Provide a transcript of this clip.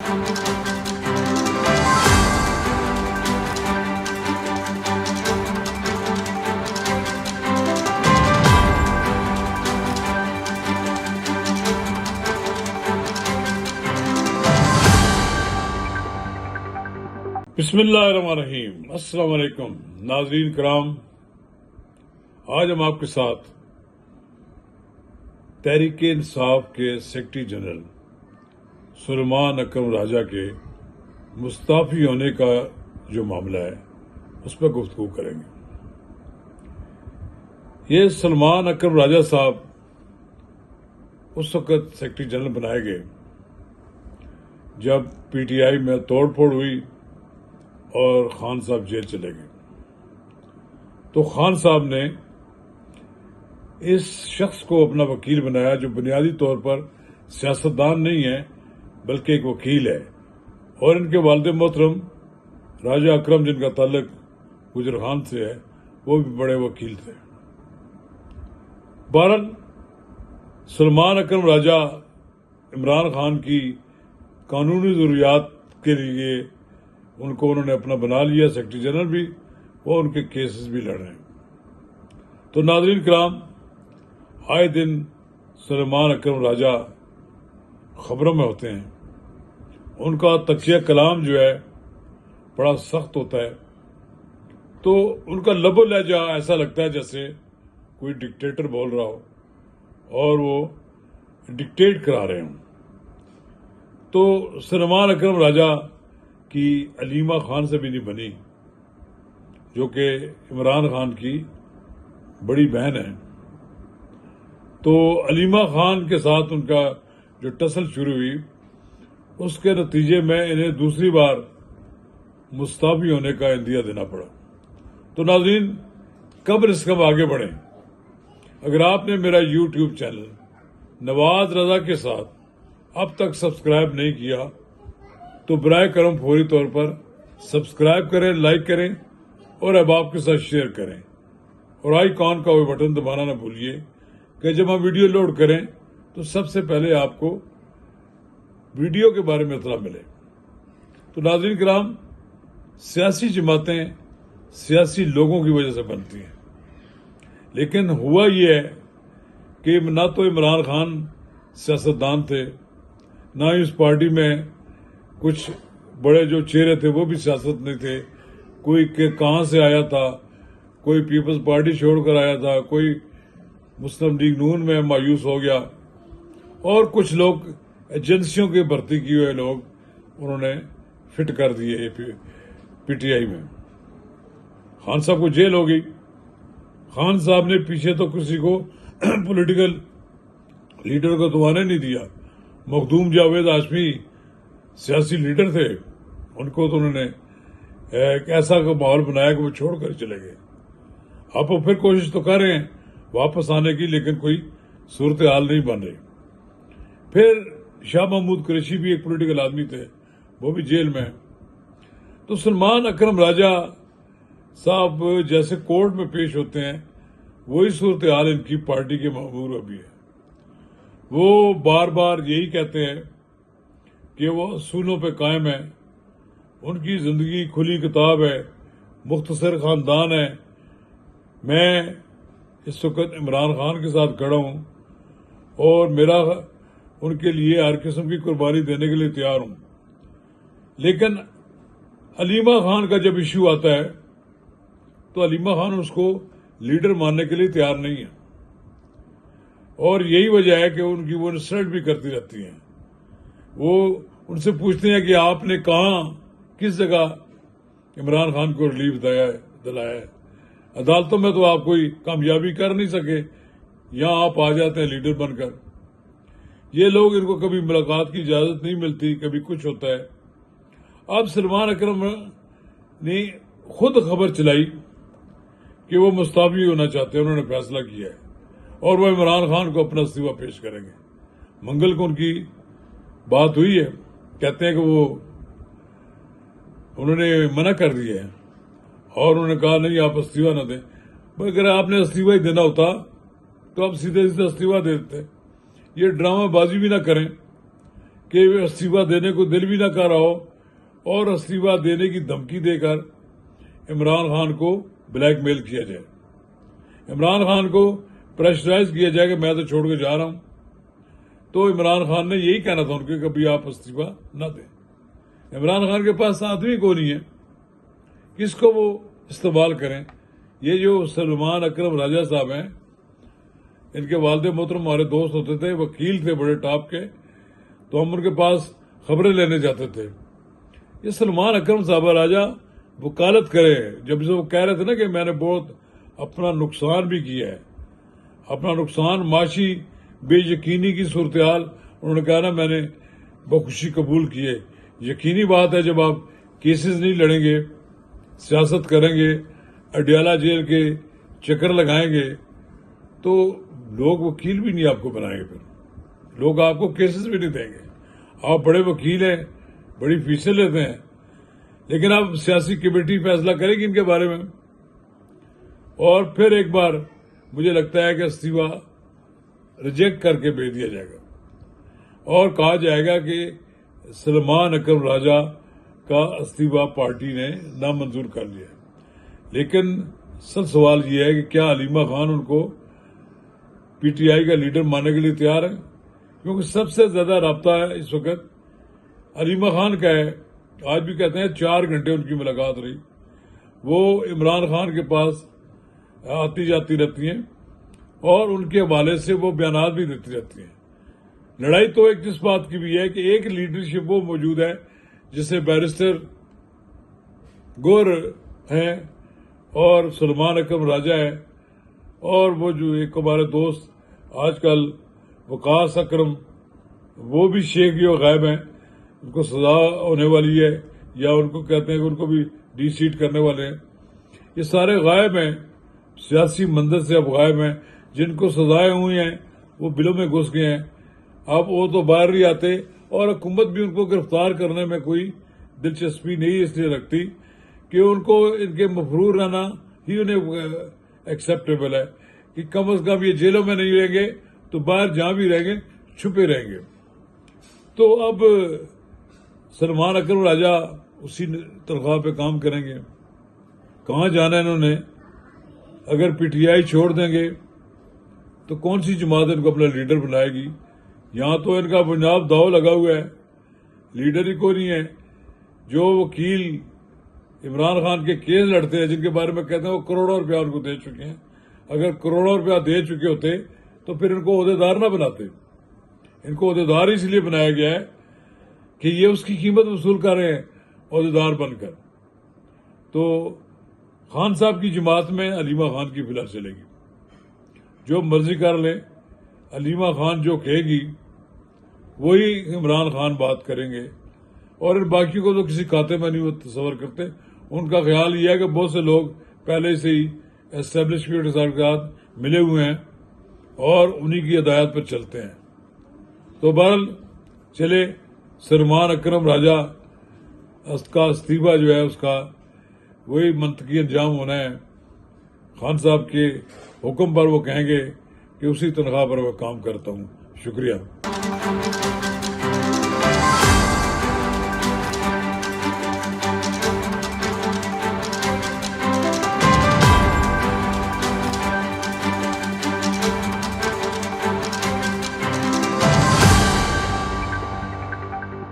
بسم اللہ الرحمن الرحیم۔ السلام علیکم ناظرین کرام، آج ہم آپ کے ساتھ تحریک انصاف کے سیکرٹری جنرل سلیمان اکرم راجہ کے مستعفی ہونے کا جو معاملہ ہے اس پہ گفتگو کریں گے۔ یہ سلیمان اکرم راجہ صاحب اس وقت سیکرٹری جنرل بنائے گئے جب پی ٹی آئی میں توڑ پھوڑ ہوئی اور خان صاحب جیل چلے گئے، تو خان صاحب نے اس شخص کو اپنا وکیل بنایا جو بنیادی طور پر سیاستدان نہیں ہے بلکہ ایک وکیل ہے، اور ان کے والد محترم راجہ اکرم جن کا تعلق گجر خان سے ہے وہ بھی بڑے وکیل تھے۔ بہرحال سلیمان اکرم راجہ عمران خان کی قانونی ضروریات کے لیے انہوں نے اپنا بنا لیا سیکرٹری جنرل بھی، وہ ان کے کیسز بھی لڑ رہے ہیں۔ تو ناظرین کرام، آئے دن سلیمان اکرم راجہ خبروں میں ہوتے ہیں، ان کا تجزیہ کلام جو ہے بڑا سخت ہوتا ہے، تو ان کا لب و لہجہ ایسا لگتا ہے جیسے کوئی ڈکٹیٹر بول رہا ہو اور وہ ڈکٹیٹ کرا رہے ہوں۔ تو سلیمان اکرم راجہ کی علیمہ خان سے بھی نہیں بنی، جو کہ عمران خان کی بڑی بہن ہے۔ تو علیمہ خان کے ساتھ ان کا جو ٹسل شروع ہوئی، اس کے نتیجے میں انہیں دوسری بار مستعفی ہونے کا عندیہ دینا پڑا۔ تو ناظرین، قبل اس کم آگے بڑھیں، اگر آپ نے میرا یوٹیوب چینل نواز رضا کے ساتھ اب تک سبسکرائب نہیں کیا تو برائے کرم فوری طور پر سبسکرائب کریں، لائک کریں اور احباب کے ساتھ شیئر کریں، اور آئیکن کا وہ بٹن دبانا نہ بھولیے کہ جب ہم ویڈیو لوڈ کریں تو سب سے پہلے آپ کو ویڈیو کے بارے میں اطلاع ملے۔ تو ناظرین کرام، سیاسی جماعتیں سیاسی لوگوں کی وجہ سے بنتی ہیں، لیکن ہوا یہ ہے کہ نہ تو عمران خان سیاستدان تھے، نہ ہی اس پارٹی میں کچھ بڑے جو چہرے تھے وہ بھی سیاست نہیں تھے، کوئی کہاں سے آیا تھا، کوئی پیپلز پارٹی چھوڑ کر آیا تھا، کوئی مسلم لیگ نون میں مایوس ہو گیا، اور کچھ لوگ ایجنسیوں کی بھرتی کیے ہوئے لوگ انہوں نے فٹ کر دیے پی ٹی آئی میں۔ خان صاحب کو جیل ہو گئی۔ خان صاحب نے پیچھے تو کسی کو پولیٹیکل لیڈر کو تو آنے نہیں دیا۔ مخدوم جاوید ہاشمی سیاسی لیڈر تھے، ان کو تو انہوں نے ایک ایسا ماحول بنایا کہ وہ چھوڑ کر چلے گئے۔ اب وہ پھر کوشش تو کر رہے ہیں واپس آنے کی، لیکن کوئی صورتحال نہیں بن رہی۔ پھر شاہ محمود قریشی بھی ایک پولیٹیکل آدمی تھے، وہ بھی جیل میں۔ تو سلیمان اکرم راجہ صاحب جیسے کورٹ میں پیش ہوتے ہیں، وہی صورتحال ان کی پارٹی کے مامور میں بھی ہے۔ وہ بار بار یہی کہتے ہیں کہ وہ اصولوں پہ قائم ہے، ان کی زندگی کھلی کتاب ہے، مختصر خاندان ہے۔ میں اس وقت عمران خان کے ساتھ کھڑا ہوں اور میرا ان کے لیے ہر قسم کی قربانی دینے کے لیے تیار ہوں، لیکن علیمہ خان کا جب ایشو آتا ہے تو علیمہ خان اس کو لیڈر ماننے کے لیے تیار نہیں ہے، اور یہی وجہ ہے کہ ان کی وہ انسلٹ بھی کرتی رہتی ہیں۔ وہ ان سے پوچھتے ہیں کہ آپ نے کہاں کس جگہ عمران خان کو ریلیف دلایا ہے، عدالتوں میں تو آپ کوئی کامیابی کر نہیں سکے، یہاں آپ آ جاتے ہیں لیڈر بن کر۔ یہ لوگ، ان کو کبھی ملاقات کی اجازت نہیں ملتی، کبھی کچھ ہوتا ہے۔ اب سلیمان اکرم نے خود خبر چلائی کہ وہ مستعفی ہونا چاہتے ہیں، انہوں نے فیصلہ کیا ہے، اور وہ عمران خان کو اپنا استعفیٰ پیش کریں گے۔ منگل کو ان کی بات ہوئی ہے، کہتے ہیں کہ وہ انہوں نے منع کر دیا ہے، اور انہوں نے کہا نہیں آپ استعفیٰ نہ دیں۔ اگر آپ نے استعفیٰ ہی دینا ہوتا تو آپ سیدھے استعفیٰ دے دیتے۔ یہ ڈرامہ بازی بھی نہ کریں، کہ وہ استعفیٰ دینے کو دل بھی نہ کر رہا ہو اور استعفیٰ دینے کی دھمکی دے کر عمران خان کو بلیک میل کیا جائے، عمران خان کو پریشرائز کیا جائے کہ میں تو چھوڑ کے جا رہا ہوں. تو عمران خان نے یہی کہنا تھا ان کے کبھی آپ استعفیٰ نہ دیں. عمران خان کے پاس آدمی کو نہیں ہے، کس کو وہ استعمال کریں. یہ جو سلمان اکرم راجہ صاحب ہیں، ان کے والد محترم ہمارے دوست ہوتے تھے، وکیل تھے بڑے ٹاپ کے، تو ہم ان کے پاس خبریں لینے جاتے تھے. یہ سلمان اکرم صاحب راجہ وکالت کرے، جب سے وہ کہہ رہے تھے نا کہ میں نے بہت اپنا نقصان بھی کیا ہے، اپنا نقصان معاشی بے یقینی کی صورتحال، انہوں نے کہا نا میں نے بخوشی قبول کی ہے. یقینی بات ہے جب آپ کیسز نہیں لڑیں گے، سیاست کریں گے، اڈیالہ جیل کے چکر لگائیں گے، تو لوگ وکیل بھی نہیں آپ کو بنائیں گے، پھر لوگ آپ کو کیسز بھی نہیں دیں گے. آپ بڑے وکیل ہیں، بڑی فیسیں لیتے ہیں، لیکن اب سیاسی کمیٹی فیصلہ کرے گی ان کے بارے میں، اور پھر ایک بار مجھے لگتا ہے کہ استعفیٰ ریجیکٹ کر کے بھیج دیا جائے گا اور کہا جائے گا کہ سلمان اکرم راجہ کا استعفیٰ پارٹی نے نامنظور کر لیا. لیکن اصل سوال یہ ہے کہ کیا علیمہ خان ان کو پی ٹی آئی کا لیڈر ماننے کے لیے تیار ہے؟ کیونکہ سب سے زیادہ رابطہ ہے اس وقت علیمہ خان کا ہے. آج بھی کہتے ہیں 4 گھنٹے ان کی ملاقات رہی. وہ عمران خان کے پاس آتی جاتی رہتی ہیں اور ان کے حوالے سے وہ بیانات بھی دیتی رہتی ہیں. لڑائی تو ایک اس بات کی بھی ہے کہ ایک لیڈرشپ وہ موجود ہے جسے بیرسٹر گور ہیں اور سلمان اکرم راجہ ہے، اور وہ جو ایک ہمارے دوست آج کل وقاص اکرم، وہ بھی شیخ جو غائب ہیں، ان کو سزا ہونے والی ہے یا ان کو کہتے ہیں کہ ان کو بھی ڈی سیٹ کرنے والے ہیں. یہ سارے غائب ہیں، سیاسی منظر سے اب غائب ہیں. جن کو سزائیں ہوئی ہیں وہ بلوں میں گھس گئے ہیں، اب وہ تو باہر نہیں آتے، اور حکومت بھی ان کو گرفتار کرنے میں کوئی دلچسپی نہیں اس لیے رکھتی کہ ان کو ان کے مفرور رہنا ہی انہیں ایکسیپٹیبل ہے، کہ کم از کم یہ جیلوں میں نہیں رہیں گے تو باہر جہاں بھی رہیں گے چھپے رہیں گے. تو اب سلمان اکرم راجہ اسی تنخواہ پہ کام کریں گے. کہاں جانا ہے انہوں نے؟ اگر پی ٹی آئی چھوڑ دیں گے تو کون سی جماعت ان کو اپنا لیڈر بنائے گی؟ یہاں تو ان کا پنجاب داؤ لگا ہوا ہے، لیڈر ہی کوئی نہیں ہے. جو وکیل عمران خان کے کیس لڑتے ہیں، جن کے بارے میں کہتے ہیں وہ کروڑوں روپیہ ان کو دے چکے ہیں، اگر کروڑوں روپیہ دے چکے ہوتے تو پھر ان کو عہدیدار نہ بناتے. ان کو عہدیدار اس لیے بنایا گیا ہے کہ یہ اس کی قیمت وصول کر رہے ہیں عہدیدار بن کر. تو خان صاحب کی جماعت میں علیمہ خان کی فلر چلے گی، جو مرضی کر لیں. علیمہ خان جو کہے گی وہی عمران خان بات کریں گے، اور ان باقی کو تو کسی کھاتے میں نہیں وہ تصور کرتے. ان کا خیال یہ ہے کہ بہت سے لوگ پہلے سے ہی اسٹیبلشمنٹ کے ساتھ ملے ہوئے ہیں اور انہی کی ہدایت پر چلتے ہیں. تو بہرحال چلے، سلمان اکرم راجہ کا استعفیٰ جو ہے اس کا وہی منطقی انجام ہونا ہے. خان صاحب کے حکم پر وہ کہیں گے کہ اسی تنخواہ پر میں کام کرتا ہوں. شکریہ.